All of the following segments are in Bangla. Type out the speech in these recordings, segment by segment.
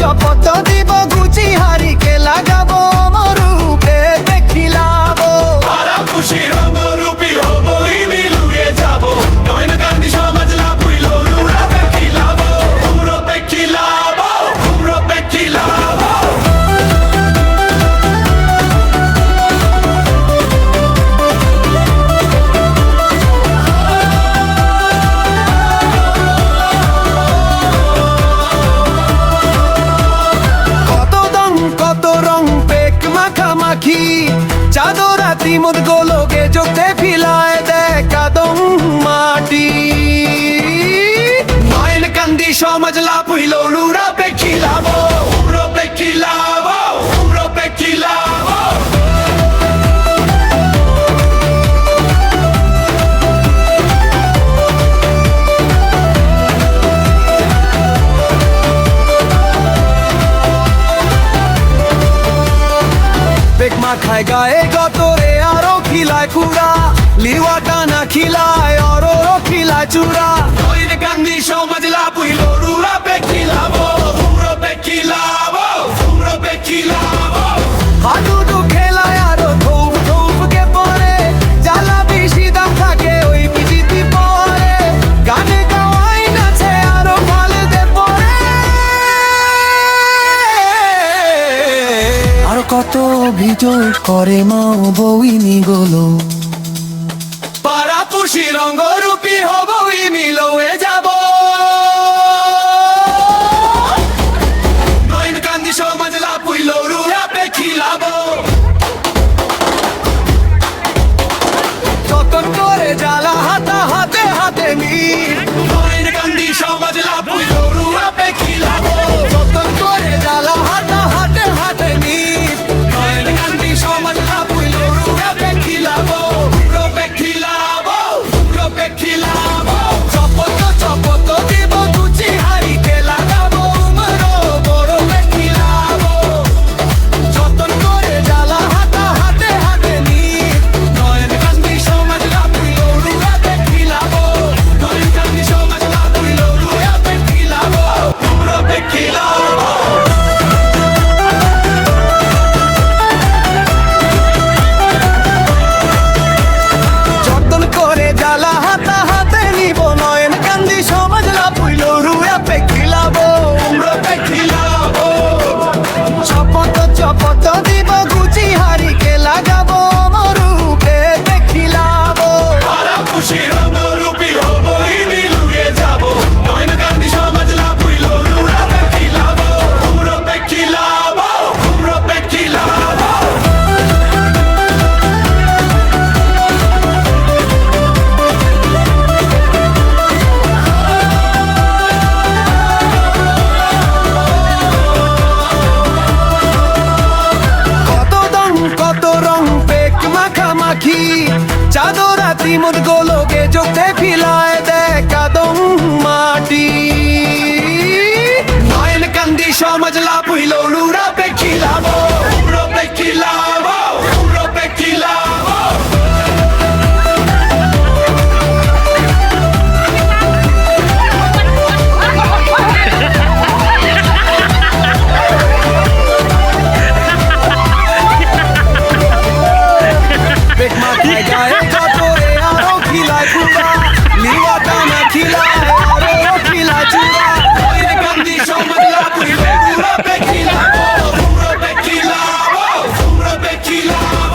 চপত দিব গুচি হারিকে লাগাবো মরুপে দেখিলাবো পাড়া খুশি রঙরূপী হবই মিলুয়ে যাব নয়ন গান্ধী সমাজ লাভ হইল রুড়া দেখিলাব উমরো দেখিলাব উমরো দেখিলাব চাদরাতি মোদ গোলকে চোখে ফিলায় দেখা দম মাটি নয়ন কান্দি সমাজ লাভ হইল রুড়া পেখিলাব উমরো দেখিলাব উমরো দেখিলাব খায় গায়ে গতরে আরো খিলায় কুড়া লিওয়া টানা খিলায় অরো খিলায় চূড়া নয়ন গান্ধী সমাজ লাভ হইল রুড়া দেখিলাব উমরো দেখিলাব উমরো দেখিলাব হাডুডু খেলায় আরো ধৌপ ধৌপকে পরে জ্বালা বেশি দাম থাকে ওই পিজিতি পরে গানে গাওয়াই নাচে আরো ফালতে পরে আর কত অভিযোগ করে মা বউইনি গোলো পাড়া খুশি রঙরূপী হবই মিলয়ে যাব নয়ন কান্দি সমাজ লাভ হইল রুড়া দেখিলাব যতন করে জ্বালা হাতা হাতে হাতে নিয়ে নয়ন গান্ধী সমাজ লাভ হইল রুড়া দেখিলাব যতন করে জ্বালা হাতা হাতে হাতে নিয়ে নয়ন গান্ধী সমাজ লাভ হইল রুড়া দেখিলাব উমরো দেখিলাব উমরো দেখিলাব চপত চপত দিব গুচি হারিকে লাগাবো উমরো বড় দেখিলাব যতন করে জ্বালা হাতা হাতে হাতে নিয়ে নয়ন গান্ধী সমাজ লাভ হইল রুড়া দেখিলাব নয়ন গান্ধী সমাজ লাভ হইল রুড়া দেখিলাব উমরো দেখিলাব যতন করে জ্বালা হাতা হাতে নিব নয়ন কান্দি সমাজ লাভ হইল রুয়া পেখিলাব উমরো দেখিলাব চপত চপত দিব গুচি হারিকে লাগাবো মরুপে দেখিলাব পাড়া খুশি রঙরূপী হবই মিলুয়ে যাব নয়ন গান্ধী সমাজ লাভ হইল রুড়া দেখিলাব উমরো দেখিলাব উমরো দেখিলাব কত দম কত রং পেক মাখামাখি চাদরাতি মোদ গোলকে চোখে ফিলায় দেখা দম মাটি নয়ন কান্দি সমাজ লাভ হইল রুড়া দেখিলাব উমরো দেখিলাব উমরো দেখিলাব পেক মাখায় গায়ে কাপড়ে আরো খিলায় কুড়া লিওয়া টানা খিলায় আরো খিলায় চূড়া নয়ন গান্ধী সমাজ লাভ হইল রুড়া দেখিলাব উমরো দেখিলাব উমরো দেখিলাব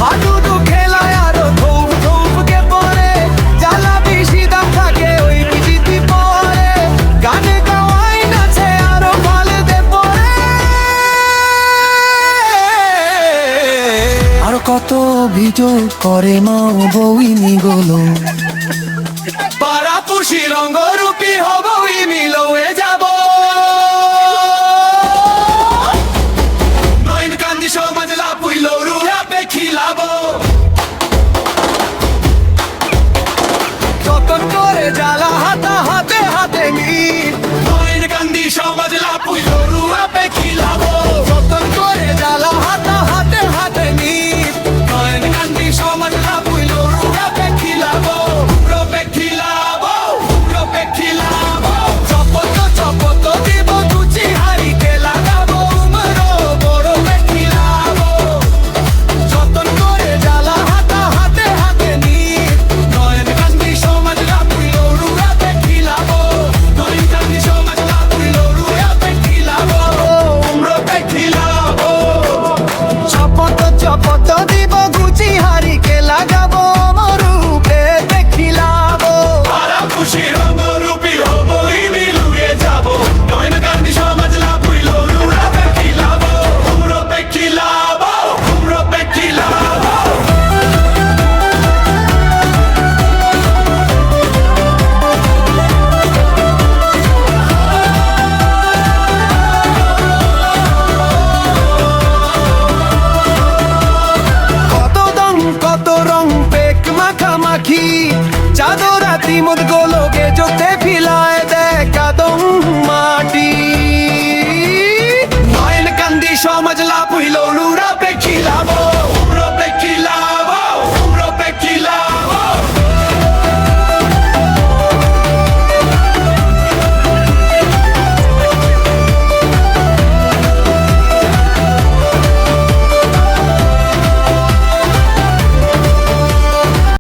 হাডুডু খেলায় আরো ধৌপ ধৌপকে পরে জ্বালা বেশি দাম থাকে ওই পিজিতি পরে গানে গাওয়াই নাচে আরো ফালতে পরে আর কত অভিযোগ করে মা বউইনি গোলো পাড়া খুশি রঙরূপী হবই মিলয়ে যাব নয়ন কান্দি সমাজ লাভ হইল রুড়া দেখিলাব যতন করে জ্বালা হাতা হাতে হাতে নিয়ে নয়ন গান্ধী সমাজ লাভ হইল রুড়া দেখিলাব